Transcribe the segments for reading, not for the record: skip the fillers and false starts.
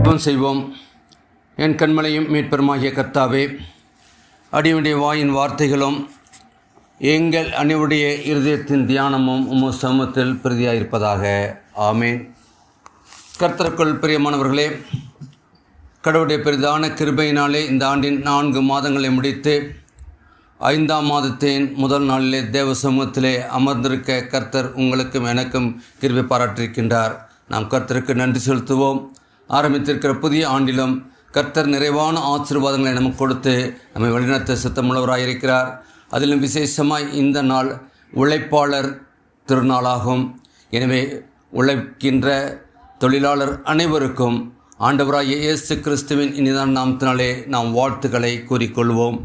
ஜெபம் செய்வோம். என் கண்மலையும் மீட்பெருமாகிய கர்த்தாவே, அடியுடைய வாயின் வார்த்தைகளும் எங்கள் அனைவருடைய இருதயத்தின் தியானமும் உமது சமூகத்தில் பிரதியாயிருப்பதாக. ஆமேன். கர்த்தருக்குள் பிரியமானவர்களே, கடவுளுடைய பெரிதான கிருபையினாலே இந்த ஆண்டின் 4 மாதங்களை முடித்து 5ஆம் மாதத்தின் முதல் நாளிலே தேவ சமூகத்திலே அமர்ந்திருக்க கர்த்தர் உங்களுக்கும் எனக்கும் கிருபை பாராட்டியிருக்கின்றார். நாம் கர்த்தருக்கு நன்றி செலுத்துவோம். ஆரம்பித்திருக்கிற புதிய ஆண்டிலும் கர்த்தர் நிறைவான ஆசீர்வாதங்களை நமக்கு கொடுத்து நம்மை வழிநடத்த சித்தமுள்ளவராயிருக்கிறார். அதிலும் விசேஷமாய் இந்த நாள் உழைப்பாளர் திருநாளாகும். எனவே உழைக்கின்ற தொழிலாளர் அனைவருக்கும் ஆண்டவராகிய இயேசு கிறிஸ்துவின் இனிதான நாமத்தினாலே நாம் வாழ்த்துக்களை கூறிக்கொள்வோம்.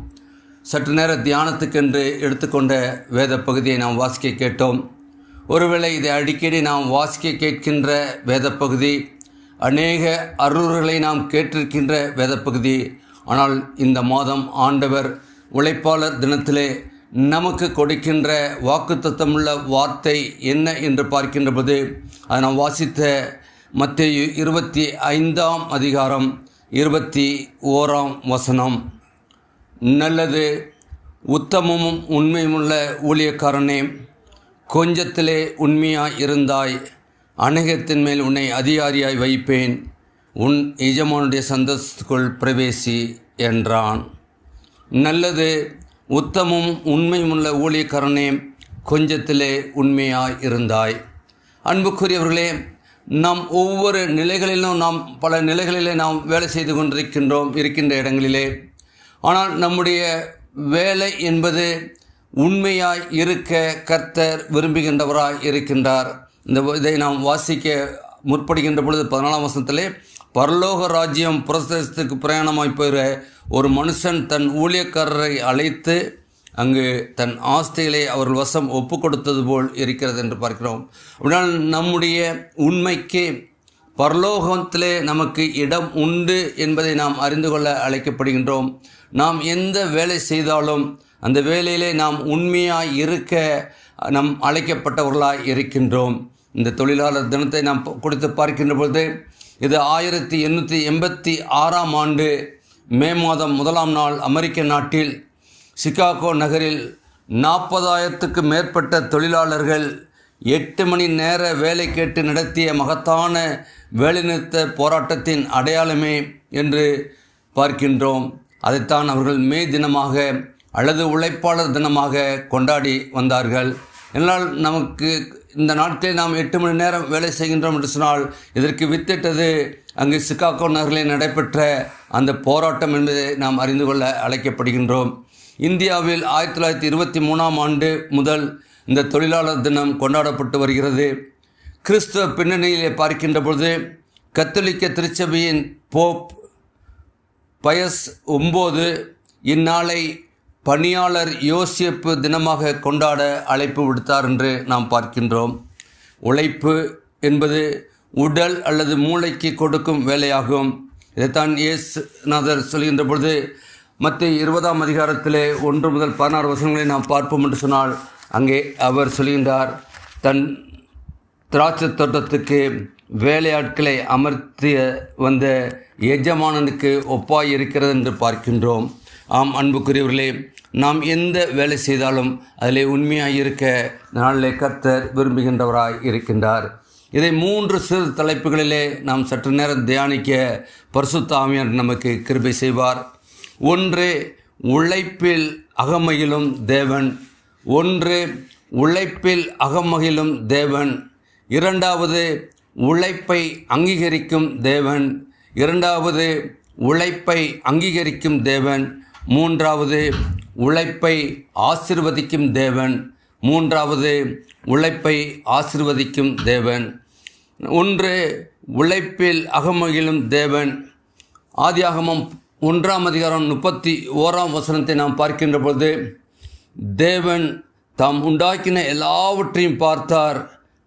சற்று நேர தியானத்துக்கென்று எடுத்துக்கொண்ட வேத பகுதியை நாம் வாசிக்க கேட்டோம். ஒருவேளை இதை அடிக்கடி நாம் வாசிக்க கேட்கின்ற வேத பகுதி, அநேக அருள்களை நாம் கேட்டிருக்கின்ற வேத பகுதி. ஆனால் இந்த மாதம் ஆண்டவர் உழைப்பாளர் தினத்திலே நமக்கு கொடுக்கின்ற வாக்குத்தத்தமுள்ள வார்த்தை என்ன என்று பார்க்கின்ற போது, அதை நாம் வாசித்த மத்தேயு 25ஆம் அதிகாரம் 21ஆம் வசனம். நல்லது, உத்தமமும் உண்மையுமுள்ள ஊழியக்காரனே, கொஞ்சத்திலே உண்மையாய் இருந்தாய், அநேகத்தின் மேல் உன்னை அதிகாரியாய் வைப்பேன், உன் எஜமானுடைய சந்தோஷத்துக்குள் பிரவேசி என்றான். நல்லது, உத்தமும் உண்மையுமுள்ள ஊழியக்காரனே, கொஞ்சத்திலே உண்மையாய் இருந்தாய். அன்புக்குரியவர்களே, நாம் ஒவ்வொரு நிலைகளிலும் பல நிலைகளிலே நாம் வேலை செய்து கொண்டிருக்கின்றோம் இருக்கின்ற இடங்களிலே. ஆனால் நம்முடைய வேலை என்பது உண்மையாய் இருக்க கர்த்தர் விரும்புகின்றவராய் இருக்கின்றார். இதை நாம் வாசிக்க முற்படுகின்ற பொழுது 14ஆம் வசனத்திலே, பரலோக ராஜ்யம் புரதேசத்துக்கு பிரயாணமாய் போகிற ஒரு மனுஷன் தன் ஊழியக்காரரை அழைத்து அங்கு தன் ஆஸ்திகளை அவர்கள் வசம் ஒப்பு கொடுத்தது போல் இருக்கிறது என்று பார்க்கிறோம். அப்படினால் நம்முடைய உண்மைக்கு பரலோகத்திலே நமக்கு இடம் உண்டு என்பதை நாம் அறிந்து கொள்ள அழைக்கப்படுகின்றோம். நாம் எந்த வேலை செய்தாலும் அந்த வேலையிலே நாம் உண்மையாய் இருக்க நாம் அழைக்கப்பட்டவர்களாய் இருக்கின்றோம். இந்த தொழிலாளர் தினத்தை நாம் கொடுத்து பார்க்கின்ற பொழுது, இது 1886ஆம் ஆண்டு மே மாதம் 1ஆம் நாள் அமெரிக்க நாட்டில் சிகாகோ நகரில் 40,000க்கு மேற்பட்ட தொழிலாளர்கள் 8 மணி நேர வேலை கேட்டு நடத்திய மகத்தான வேலைநிறுத்த போராட்டத்தின் அடையாளமே என்று பார்க்கின்றோம். அதைத்தான் அவர்கள் மே தினமாக அல்லது உழைப்பாளர் தினமாக கொண்டாடி வந்தார்கள். என்னால் நமக்கு இந்த நாட்டில் நாம் 8 மணி நேரம் வேலை செய்கின்றோம் என்று சொன்னால், இதற்கு வித்திட்டது அங்கு சிகாகோ நகரில் நடைபெற்ற அந்த போராட்டம் என்பதை நாம் அறிந்து கொள்ள அழைக்கப்படுகின்றோம். இந்தியாவில் 1923ஆம் ஆண்டு முதல் இந்த தொழிலாளர் தினம் கொண்டாடப்பட்டு வருகிறது. கிறிஸ்துவ பின்னணியிலே பார்க்கின்ற பொழுது, கத்தோலிக்க திருச்சபையின் போப் பயஸ் 9 இந்நாளை பணியாளர் யோசேப்பு தினமாக கொண்டாட அழைப்பு விடுத்தார் என்று நாம் பார்க்கின்றோம். உழைப்பு என்பது உடல் அல்லது மூளைக்கு கொடுக்கும் வேலையாகும். இதைத்தான் இயேசுநாதர் சொல்கின்ற பொழுது, மத்தேயு 20ஆம் அதிகாரத்திலே 1 முதல் 16 வசனங்களை நாம் பார்ப்போம் என்று சொன்னால், அங்கே அவர் சொல்கின்றார், தன் திராட்சை தோட்டத்துக்கு வேலையாட்களை அமர்த்திய வந்த எஜமானனுக்கு ஒப்பாய் இருக்கிறது என்று பார்க்கின்றோம். ஆம் அன்புக்குரியவர்களே, நாம் எந்த வேலை செய்தாலும் அதிலே உண்மையாக இருக்க நாளிலே கர்த்தர் விரும்புகின்றவராய் இருக்கின்றார். இதை 3 சிறு தலைப்புகளிலே நாம் சற்று நேரம் தியானிக்க பரிசுத்த ஆவியார் நமக்கு கிருபை செய்வார். 1, உழைப்பில் அகமகிழும் தேவன். 1, உழைப்பில் அகமகிழும் தேவன். 2வது, உழைப்பை அங்கீகரிக்கும் தேவன். 2வது, உழைப்பை அங்கீகரிக்கும் தேவன். 3வது, உழைப்பை ஆசீர்வதிக்கும் தேவன். 3வது, உழைப்பை ஆசீர்வதிக்கும் தேவன். 1, உழைப்பில் அகமகிழும் தேவன். ஆதியாகமம் 1ஆம் அதிகாரம் 31ஆம் வசனத்தை நாம் பார்க்கின்ற பொழுது, தேவன் தாம் உண்டாக்கின எல்லாவற்றையும் பார்த்தார்,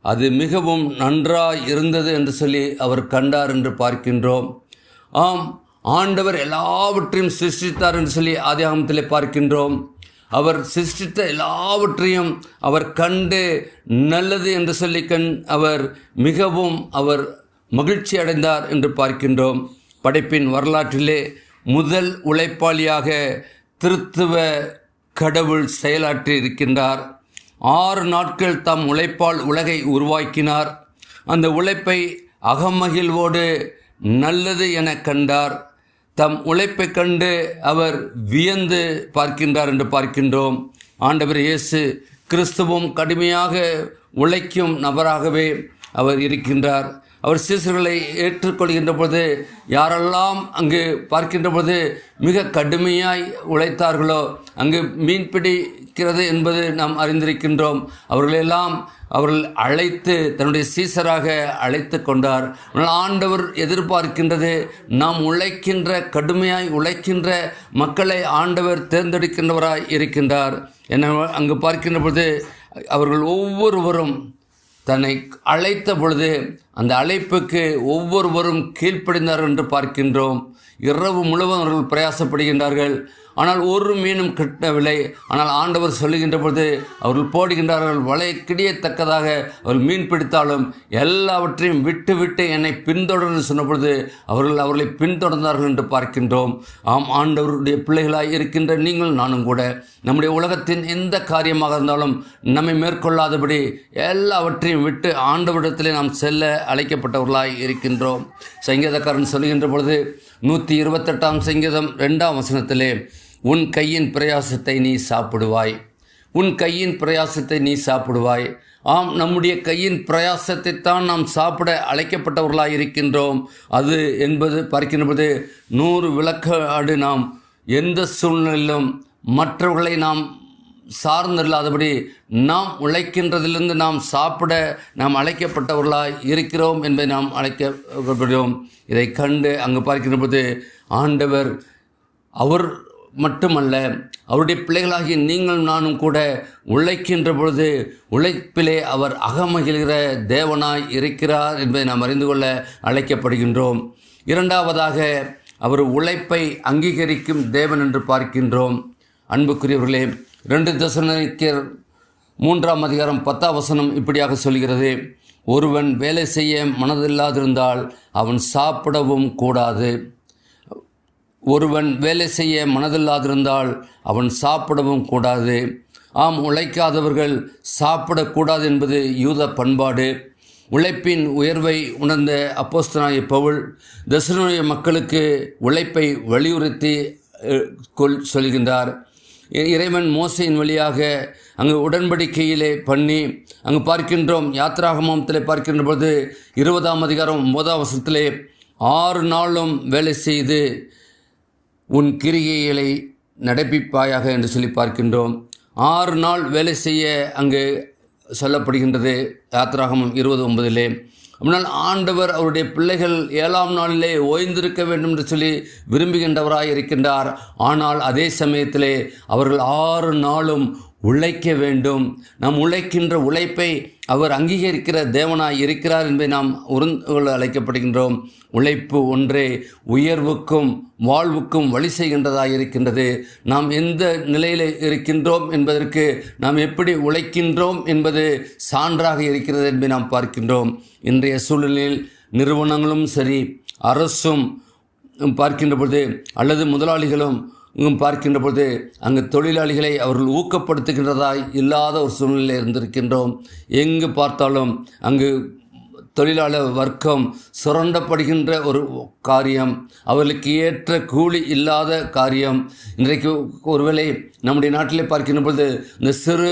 அது மிகவும் நன்றாய் இருந்தது என்று சொல்லி அவர் கண்டார் என்று பார்க்கின்றோம். ஆம், ஆண்டவர் எல்லாவற்றையும் சிருஷ்டித்தார் என்று சொல்லி ஆதியாகமத்திலே பார்க்கின்றோம். அவர் சிருஷ்டித்த எல்லாவற்றையும் அவர் கண்டு நல்லது என்று சொல்லி அவர் மிகவும் மகிழ்ச்சி அடைந்தார் என்று பார்க்கின்றோம். படைப்பின் வரலாற்றிலே முதல் உழைப்பாளியாக திருத்துவ கடவுள் செயலாற்றி இருக்கின்றார். 6 நாட்கள் தம் உழைப்பால் உலகை உருவாக்கினார். அந்த உழைப்பை அகமகிழ்வோடு நல்லது என கண்டார். தம் உழைப்பை கண்டு அவர் வியந்து பார்க்கின்றார் என்று பார்க்கின்றோம். ஆண்டவர் இயேசு கிறிஸ்துவும் கடுமையாக உழைக்கும் நபராகவே அவர் இருக்கின்றார். அவர் சீசர்களை ஏற்றுக்கொள்கின்ற பொழுது யாரெல்லாம் அங்கு பார்க்கின்ற பொழுது மிக கடுமையாய் உழைத்தார்களோ அங்கு மீன் பிடிக்கிறது என்பது நாம் அறிந்திருக்கின்றோம். அவர்கள் அழைத்து தன்னுடைய சீசராக அழைத்து கொண்டார். ஆண்டவர் எதிர்பார்க்கின்றது நாம் உழைக்கின்ற கடுமையாய் உழைக்கின்ற மக்களை ஆண்டவர் தேர்ந்தெடுக்கின்றவராய் இருக்கின்றார். என அங்கு பார்க்கின்ற பொழுது அவர்கள் ஒவ்வொருவரும் தன்னை அழைத்த பொழுது அந்த அழைப்புக்கு ஒவ்வொருவரும் கீழ்ப்படிந்தார்கள் என்று பார்க்கின்றோம். இரவு முழுவதும் அவர்கள் பிரயாசப்படுகின்றார்கள். ஆனால் ஒரு மீனும் கிட்டவில்லை. ஆனால் ஆண்டவர் சொல்லுகின்ற பொழுது அவர்கள் போடுகின்றார்கள். வலை கிடியத்தக்கதாக அவர்கள் மீன் பிடித்தாலும் எல்லாவற்றையும் விட்டு என்னை பின்தொடர்ந்து சொன்ன பொழுது அவர்களை பின்தொடர்ந்தார்கள் என்று பார்க்கின்றோம். ஆம், ஆண்டவருடைய பிள்ளைகளாய் இருக்கின்ற நீங்கள் நானும் கூட நம்முடைய உலகத்தின் எந்த காரியமாக இருந்தாலும் நம்மை மேற்கொள்ளாதபடி எல்லாவற்றையும் விட்டு ஆண்டவரிடத்திலே நாம் செல்ல அழைக்கப்பட்டவர்களாய் இருக்கின்றோம். சங்கீதக்காரன் சொல்லுகின்ற பொழுது 128ஆம் சங்கீதம் 2ஆம் வசனத்திலே உன் கையின் பிரயாசத்தை நீ சாப்பிடுவாய், உன் கையின் பிரயாசத்தை நீ சாப்பிடுவாய். ஆம், நம்முடைய கையின் பிரயாசத்தை தான் நாம் சாப்பிட அழைக்கப்பட்டவர்களாக இருக்கின்றோம். அது என்பது பார்க்கின்றது 100 விளக்காடு நாம் எந்த சூழ்நிலையிலும் மற்றவர்களை நாம் சார்ந்தில்லாதபடி நாம் உழைக்கின்றதிலிருந்து நாம் சாப்பிட நாம் அழைக்கப்பட்டவர்களாய் இருக்கிறோம் என்பதை நாம் அழைக்கப்படுகிறோம். இதை கண்டு அங்கு பார்க்கின்ற போது ஆண்டவர் அவர் மட்டுமல்ல, அவருடைய பிள்ளைகளாகிய நீங்கள் நானும் கூட உழைக்கின்ற பொழுது உழைப்பிலே அவர் அகமகிழ்கிற தேவனாய் இருக்கிறார் என்பதை நாம் அறிந்து கொள்ள அழைக்கப்படுகின்றோம். இரண்டாவதாக அவர் உழைப்பை அங்கீகரிக்கும் தேவன் என்று பார்க்கின்றோம். அன்புக்குரியவர்களே, 2 தெசலோனிக்கேயர் 3ஆம் அதிகாரம் 10ஆம் வசனம் இப்படியாக சொல்கிறது, ஒருவன் வேலை செய்ய மனதில்லாதிருந்தால் அவன் சாப்பிடவும் கூடாது. ஒருவன் வேலை செய்ய மனதில்லாதிருந்தால் அவன் சாப்பிடவும் கூடாது. ஆம், உழைக்காதவர்கள் சாப்பிடக்கூடாது என்பது யூத பண்பாடு. உழைப்பின் உயர்வை உணர்ந்த அப்போஸ்தலனாகிய பவுல் தெசலோனிய மக்களுக்கு உழைப்பை வலியுறுத்தி சொல்கின்றார். இறைவன் மோசையின் வழியாக அங்கு உடன்படிக்கையிலே பண்ணி அங்கு பார்க்கின்றோம். யாத்திராகமத்திலே பார்க்கின்ற பொழுது 20ஆம் அதிகாரம் 9ஆம் வசனத்திலே 6 நாளும் வேலை செய்து உன் கிரிகைகளை நடப்பிப்பாயாக என்று சொல்லி பார்க்கின்றோம். 6 நாள் வேலை செய்ய அங்கு சொல்லப்படுகின்றது யாத்திராகமம் 20:9. அப்படினால் ஆண்டவர் அவருடைய பிள்ளைகள் 7ஆம் நாளிலே ஓய்ந்திருக்க வேண்டும் என்று சொல்லி விரும்புகின்றவராய் இருக்கின்றார். ஆனால் அதே சமயத்திலே அவர்கள் 6 நாளும் உழைக்க வேண்டும். நாம் உழைக்கின்ற உழைப்பை அவர் அங்கீகரிக்கிற தேவனாய் இருக்கிறார் என்பதை நாம் உணர்ந்து அழைக்கப்படுகின்றோம். உழைப்பு ஒன்றே உயர்வுக்கும் வாழ்வுக்கும் வழி செய்கின்றதாக இருக்கின்றது. நாம் எந்த நிலையில் இருக்கின்றோம் என்பதற்கு நாம் எப்படி உழைக்கின்றோம் என்பது சான்றாக இருக்கிறது என்பதை நாம் பார்க்கின்றோம். இன்றைய சூழலில் நிறுவனங்களும் சரி, அரசும் பார்க்கின்ற பொழுது அல்லது முதலாளிகளும் பார்க்கின்ற பொழுது அங்கு தொழிலாளிகளை அவர்கள் ஊக்கப்படுத்துகின்றதாய் இல்லாத ஒரு சூழ்நிலையில் இருந்திருக்கின்றோம். எங்கு பார்த்தாலும் அங்கு தொழிலாளர் வர்க்கம் சுரண்டப்படுகின்ற ஒரு காரியம், அவர்களுக்கு ஏற்ற கூலி இல்லாத காரியம். இன்றைக்கு ஒருவேளை நம்முடைய நாட்டிலே பார்க்கின்ற பொழுது இந்த சிறு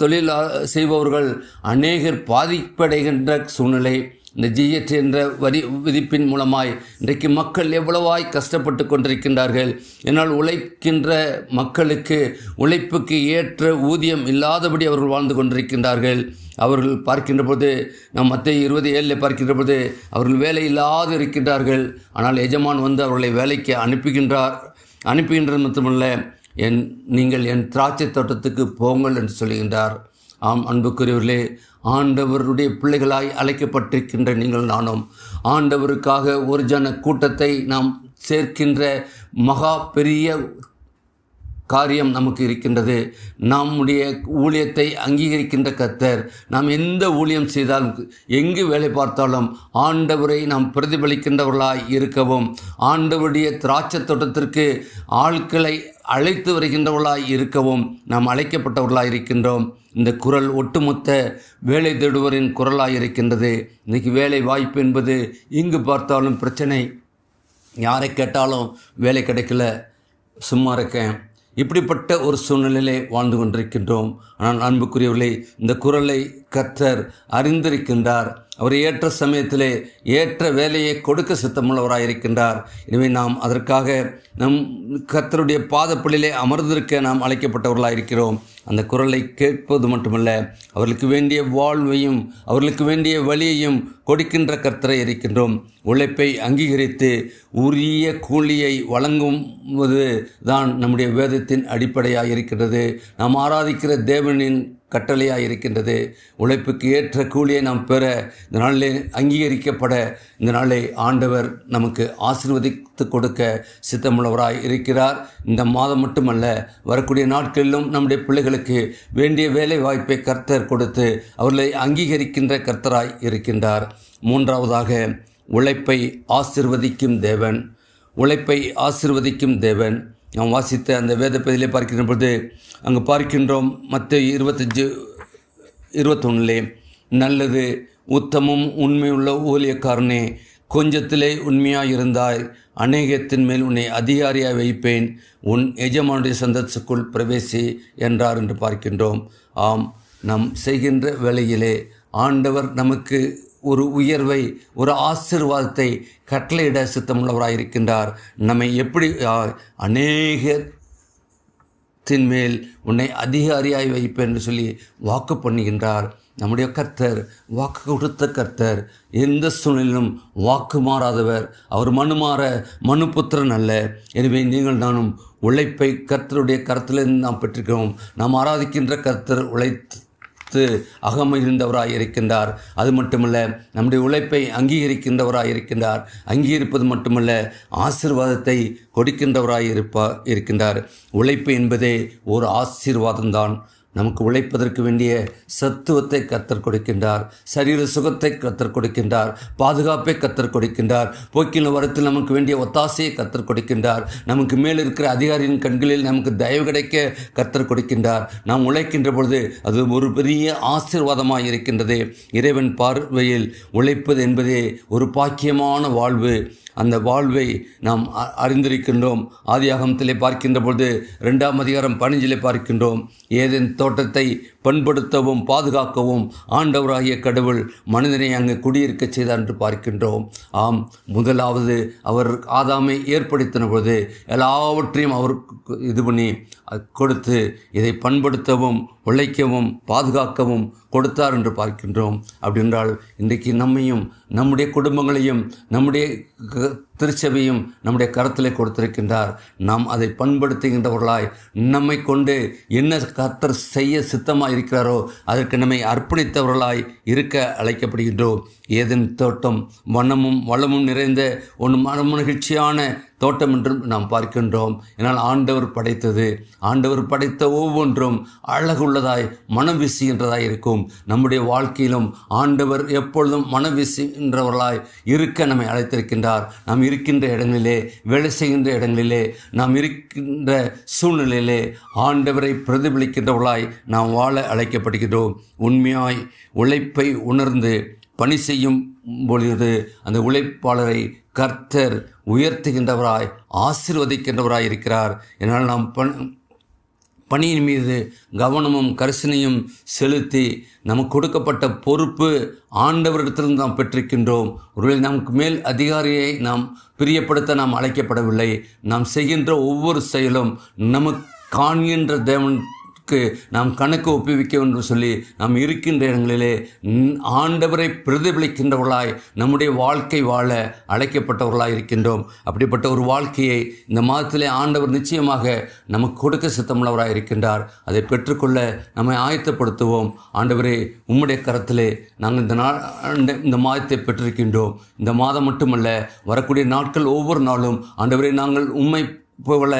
தொழில் செய்பவர்கள் அநேகர் பாதிப்படைகின்ற சூழ்நிலை. இந்த ஜிஎஸ்டி என்ற வரி விதிப்பின் மூலமாய் இன்றைக்கு மக்கள் எவ்வளவாய் கஷ்டப்பட்டு கொண்டிருக்கின்றார்கள். என்னால் உழைக்கின்ற மக்களுக்கு உழைப்புக்கு ஏற்ற ஊதியம் இல்லாதபடி அவர்கள் வாழ்ந்து கொண்டிருக்கின்றார்கள். அவர்கள் பார்க்கின்ற போது நாம் மத்தேயு 20:7 பார்க்கின்ற போது அவர்கள் வேலை இல்லாது இருக்கின்றார்கள். ஆனால் எஜமான் வந்து அவர்களை வேலைக்கு அனுப்புகின்றது மட்டுமல்ல, நீங்கள் என் திராட்சை தோட்டத்துக்கு போங்கள் என்று சொல்லுகின்றார். ஆம், அன்புக்குரியவர்களே, ஆண்டவருடைய பிள்ளைகளாய் அழைக்கப்பட்டிருக்கின்ற நீங்கள் நானும் ஆண்டவருக்காக ஒரு ஜன கூட்டத்தை நாம் சேர்க்கின்ற மகா பெரிய காரியம் நமக்கு இருக்கின்றது. நம்முடைய ஊழியத்தை அங்கீகரிக்கின்ற கர்த்தர். நாம் எந்த ஊழியம் செய்தாலும், எங்கு வேலை பார்த்தாலும் ஆண்டவரை நாம் பிரதிபலிக்கின்றவர்களாய் இருக்கவும், ஆண்டவருடைய திராட்சை தோட்டத்திற்கு ஆட்களை அழைத்து வருகின்றவர்களாய் இருக்கவும் நாம் அழைக்கப்பட்டவர்களாய் இருக்கின்றோம். இந்த குரல் ஒட்டுமொத்த வேலை தேடுவரின் குரலாய் இருக்கின்றது. இன்றைக்கி வேலை வாய்ப்பு என்பது எங்கு பார்த்தாலும் பிரச்சனை. யாரை கேட்டாலும் வேலை கிடைக்கல, சும்மா இருக்கேன். இப்படிப்பட்ட ஒரு சூழ்நிலையிலே வாழ்ந்து கொண்டிருக்கின்றோம். ஆனால் அன்புக்குரியவர்களே, இந்த குரலை கர்த்தர் அறிந்திருக்கின்றார். அவர் ஏற்ற சமயத்திலே ஏற்ற வேலையை கொடுக்க சித்தமுள்ளவராக இருக்கின்றார். எனவே நாம் அதற்காக நம் கர்த்தருடைய பாதப்படியிலே அமர்ந்திருக்க நாம் அழைக்கப்பட்டவர்களாக இருக்கிறோம். அந்த குரலை கேட்பது மட்டுமல்ல, அவர்களுக்கு வேண்டிய வாழ்வையும் அவர்களுக்கு வேண்டிய வழியையும் கொடுக்கின்ற கர்த்தரை இருக்கின்றோம். உழைப்பை அங்கீகரித்து உரிய கூலியை வழங்குவது தான் நம்முடைய வேதத்தின் அடிப்படையாக இருக்கின்றது. நாம் ஆராதிக்கிற தேவனின் கட்டளையாக இருக்கின்றது. உழைப்புக்கு ஏற்ற கூலியை நாம் பெற, இந்த நாளிலே அங்கீகரிக்கப்பட, இந்த நாளை ஆண்டவர் நமக்கு ஆசீர்வதித்து கொடுக்க சித்தமுள்ளவராய் இருக்கிறார். இந்த மாதம் மட்டுமல்ல, வரக்கூடிய நாட்களிலும் நம்முடைய பிள்ளைகளுக்கு வேண்டிய வேலை வாய்ப்பை கர்த்தர் கொடுத்து அவர்களை அங்கீகரிக்கின்ற கர்த்தராய் இருக்கின்றார். மூன்றாவதாக, உழைப்பை ஆசீர்வதிக்கும் தேவன். உழைப்பை ஆசீர்வதிக்கும் தேவன். நாம் வாசித்த அந்த வேத பகுதியிலே பார்க்கின்ற பொழுது அங்கு பார்க்கின்றோம், மத்தேயு 25:21, நல்லது உத்தமும் உண்மையுள்ள ஊழியக்காரனே, கொஞ்சத்திலே உண்மையாயிருந்தாய், அநேகத்தின் மேல் உன்னை அதிகாரியாக வைப்பேன், உன் எஜமானுடைய சந்தத்துக்குள் பிரவேசி என்றார் என்று பார்க்கின்றோம். ஆம், நாம் செய்கின்ற வேளையிலே ஆண்டவர் நமக்கு ஒரு உயர்வை, ஒரு ஆசீர்வாதத்தை கட்டளையிட சித்தமுள்ளவராக இருக்கின்றார். நம்மை எப்படி அநேகத்தின் மேல் உன்னை அதிகாரியாய் வைப்பேன் என்று சொல்லி வாக்கு பண்ணுகின்றார். நம்முடைய கர்த்தர் வாக்கு கொடுத்த கர்த்தர். எந்த சூழ்நிலையிலும் வாக்கு மாறாதவர். அவர் மனுபுத்திரன் அல்ல. எனவே நீங்கள் நானும் உழைப்பை கர்த்தருடைய கருத்திலிருந்து நாம் பெற்றிருக்கிறோம். நாம் ஆராதிக்கின்ற கர்த்தர் உழைத்து அகமகிழ்ந்தவராய் இருக்கின்றார். அது மட்டுமல்ல, நம்முடைய உழைப்பை அங்கீகரிக்கின்றவராய் இருக்கின்றார். அங்கீகரிப்பது மட்டுமல்ல, ஆசீர்வாதத்தை கொடுக்கின்றவராய் இருக்கின்றார். உழைப்பு என்பதே ஒரு ஆசீர்வாதம்தான். நமக்கு உழைப்பதற்கு வேண்டிய சத்துவத்தை கர்த்தர் கொடுக்கின்றார். சரீர சுகத்தை கர்த்தர் கொடுக்கின்றார். பாதுகாப்பை கர்த்தர் கொடுக்கின்றார். போக்கின் வரத்தில் நமக்கு வேண்டிய ஒத்தாசையை கர்த்தர் கொடுக்கின்றார். நமக்கு மேல் இருக்கிற அதிகாரியின் கண்களில் நமக்கு தயவு கிடைக்க கர்த்தர் கொடுக்கின்றார். நாம் உழைக்கின்ற பொழுது அது ஒரு பெரிய ஆசீர்வாதமாக இருக்கின்றது. இறைவன் பார்வையில் உழைப்பது என்பதே ஒரு பாக்கியமான வாழ்வு. அந்த வாழ்வை நாம் அறிந்திருக்கின்றோம். ஆதியாகமத்திலே பார்க்கின்ற பொழுது 2ஆம் அதிகாரம் 15 பார்க்கின்றோம், ஏதேன் தோட்டத்தை பண்படுத்தவும் பாதுகாக்கவும் ஆண்டவராகிய கடவுள் மனிதனை அங்கு குடியிருக்க செய்தார் என்று பார்க்கின்றோம். ஆம், முதலாவது அவர் ஆதாமை ஏற்படுத்தின பொழுது எல்லாவற்றையும் அவருக்கு இது பண்ணி கொடுத்து இதை பண்படுத்தவும் உழைக்கவும் பாதுகாக்கவும் கொடுத்தார் என்று பார்க்கின்றோம். அப்படி என்றால் இன்றைக்கு நம்மையும் நம்முடைய குடும்பங்களையும் நம்முடைய திருச்சபையும் நம்முடைய கரத்திலே கொடுத்திருக்கின்றார். நாம் அதை பண்படுத்துகின்றவர்களாய் நம்மை கொண்டு என்ன கர்த்தர் செய்ய சித்தமாக இருக்கிறாரோ அதற்கு நம்மை அர்ப்பணித்தவர்களாய் இருக்க அழைக்கப்படுகின்றோம். ஏதேன் தோட்டம் வண்ணமும் வளமும் நிறைந்த ஒரு மனமகிழ்ச்சியான தோட்டம் என்று நாம் பார்க்கின்றோம். ஏனால் ஆண்டவர் படைத்த ஒவ்வொன்றும் அழகுள்ளதாய் மனம் வீசுகின்றதாய் இருக்கும். நம்முடைய வாழ்க்கையிலும் ஆண்டவர் எப்பொழுதும் மனம் வீசுகின்றவர்களாய் இருக்க நம்மை அழைத்திருக்கின்றார். நாம் இருக்கின்ற இடங்களிலே, வேலை செய்கின்ற இடங்களிலே, நாம் இருக்கின்ற சூழ்நிலையிலே ஆண்டவரை பிரதிபலிக்கின்றவர்களாய் நாம் வாழ அழைக்கப்படுகிறோம். உண்மையாய் உழைப்பை உணர்ந்து பணி செய்யும் பொழுது அந்த உழைப்பாளரை கர்த்தர் உயர்த்துகின்றவராய் ஆசீர்வதிக்கின்றவராய் இருக்கிறார். என்னால் நாம் பணியின் மீது கவனமும் கரிசனையும் செலுத்தி நமக்கு கொடுக்கப்பட்ட பொறுப்பு ஆண்டவரிடத்திலிருந்து நாம் பெற்றிருக்கின்றோம். ஒருவேளை நமக்கு மேல் அதிகாரியை நாம் பிரியப்படுத்த நாம் அழைக்கப்படவில்லை. நாம் செய்கின்ற ஒவ்வொரு செயலும் நமக்கு காண்கின்ற தேவன் நாம் கணக்கு ஒப்புவிக்க என்று சொல்லி நாம் இருக்கின்ற இடங்களிலே ஆண்டவரை பிரதிபலிக்கின்றவர்களாய் நம்முடைய வாழ்க்கை வாழ அழைக்கப்பட்டவர்களாய் இருக்கின்றோம். அப்படிப்பட்ட ஒரு வாழ்க்கையை இந்த மாதத்திலே ஆண்டவர் நிச்சயமாக நமக்கு கொடுக்க சித்தமுள்ளவராய் இருக்கின்றார். அதை பெற்றுக்கொள்ள நம்மை ஆயத்தப்படுத்துவோம். ஆண்டவரே, உம்முடைய கரத்திலே நாங்கள் இந்த மாதத்தை பெற்றிருக்கின்றோம். இந்த மாதம் மட்டுமல்ல, வரக்கூடிய நாட்கள் ஒவ்வொரு நாளும் ஆண்டவரே, நாங்கள் உம்மை போல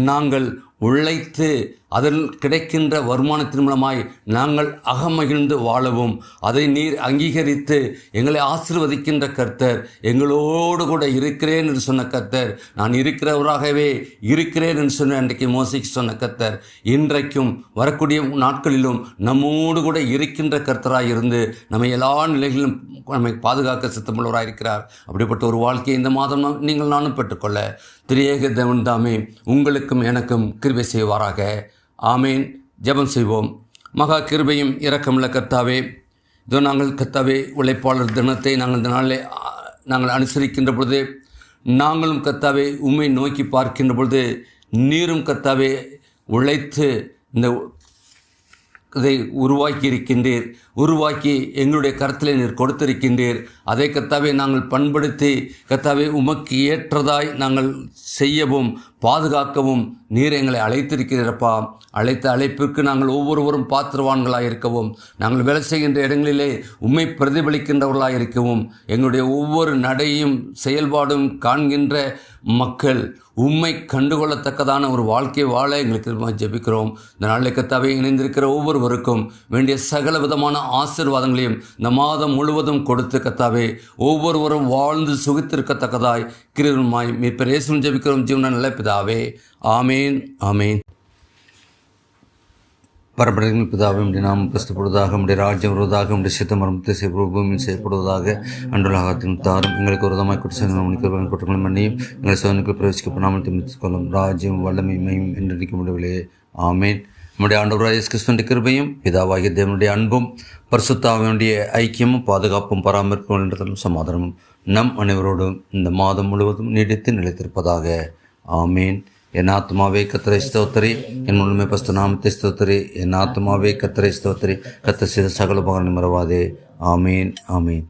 நாங்கள் உழைத்து அதில் கிடைக்கின்ற வருமானத்தின் மூலமாய் நாங்கள் அகமகிழ்ந்து வாழவும் அதை நீர் அங்கீகரித்து எங்களை ஆசீர்வதிக்கின்ற கர்த்தர், எங்களோடு கூட இருக்கிறேன் என்று சொன்ன கர்த்தர், நான் இருக்கிறவராகவே இருக்கிறேன் என்று சொன்ன அன்றைக்கு மோசேக்கு சொன்ன கர்த்தர் இன்றைக்கும் வரக்கூடிய நாட்களிலும் நம்மோடு கூட இருக்கின்ற கர்த்தராய் இருந்து நம்மை எல்லா நிலைகளிலும் நம்மை பாதுகாக்க சித்தமுள்ளவராக இருக்கிறார். அப்படிப்பட்ட ஒரு வாழ்க்கையை இந்த மாதம் நீங்கள் நானும் பெற்றுக்கொள்ள திரியேக தேவன் தாமே உங்களுக்கும் எனக்கும் கிருபை செய்வாராக. ஆமேன். ஜெபம் செய்வோம். மகா கிருபையும் இரக்கமுள்ள கர்த்தாவே, இதோ நாங்கள் கர்த்தாவே உழைப்பாளர் தினத்தை நாங்கள் இந்த நாளில் நாங்கள் அனுசரிக்கின்ற பொழுது, நாங்களும் கர்த்தாவே உம்மை நோக்கி பார்க்கின்ற பொழுது, நீரும் கர்த்தாவே உழைத்து இந்த இதை உருவாக்கி இருக்கின்றீர். உருவாக்கி எங்களுடைய கருத்திலே நீர் கொடுத்திருக்கின்றீர். அதை கர்த்தாவே நாங்கள் பண்படுத்தி கர்த்தாவே உமக்கு ஏற்றதாய் நாங்கள் செய்யவும் பாதுகாக்கவும் நீர் எங்களை அழைத்திருக்கிறீரப்பா. அழைத்த அழைப்பிற்கு நாங்கள் ஒவ்வொருவரும் பாத்திரவான்களாக இருக்கவும், நாங்கள் வேலை செய்கின்ற இடங்களிலே உம்மை பிரதிபலிக்கின்றவர்களாக இருக்கவும், எங்களுடைய ஒவ்வொரு நடையும் செயல்பாடும் காண்கின்ற மக்கள் உம்மை கண்டுகொள்ளத்தக்கதான ஒரு வாழ்க்கையை வாழ எங்களுக்கு ஜெபிக்கிறோம். இந்த நாளில் கர்த்தாவே இணைந்திருக்கிற ஒவ்வொருவருக்கும் வேண்டிய சகல விதமான ஆசீர்வாதங்களையும் இந்த மாதம் முழுவதும் கொடுத்து கர்த்தாவே ஒவ்வொருவரும் வாழ்ந்து சுகித்திருக்கத்தக்கதாய் கிருபையாய் மீட்பர் இயேசுவின் ஜெபிக்கிறோம் ஜீவன நல்ல பிதாவே. ஆமேன். ஆமேன். பரம்பரைகள் பிதாவே, நம்முடைய நாமம் பிரஸ்தப்படுவதாக, நம்முடைய ராஜ்யம் வருவதாக, நம்முடைய சித்தம் மரமத்தை பூமியில் செய்யப்படுவதாக. அன்றுலகத்தின் தாரும் எங்களுக்கு விரதமாய் குற்றங்களை மன்னியும், எங்களை சோதனைக்குள் பிரவேசிக்கப்படாமல் திரும்பித்துக் கொள்ளும். ராஜ்யம் வல்லமை மையும் என்றிருக்க முடியவில்லை. ஆமேன். நம்முடைய ஆண்டவராகிய இயேசு கிறிஸ்துவின் கிருபையும் பிதாவாகிய தேவனுடைய அன்பும் பரிசுத்த ஆவியினுடைய ஐக்கியமும் பாதுகாப்பும் பராமரிப்பும் என்றதும் சமாதானமும் நம் அனைவரோடும் இந்த மாதம் முழுவதும் நீடித்து நிலைத்திருப்பதாக. ஆமேன். என் ஆத்மாவே கர்த்தரை ஸ்தோத்திரி, என் முழுமை பரிசுத்த நாமத்தை ஸ்தோத்திரி. என் ஆத்மாவே கர்த்தரை ஸ்தோத்திரி, கர்த்தர் செய்த சகல உபகாரங்களை மறவாதே. ஆமேன். ஆமேன்.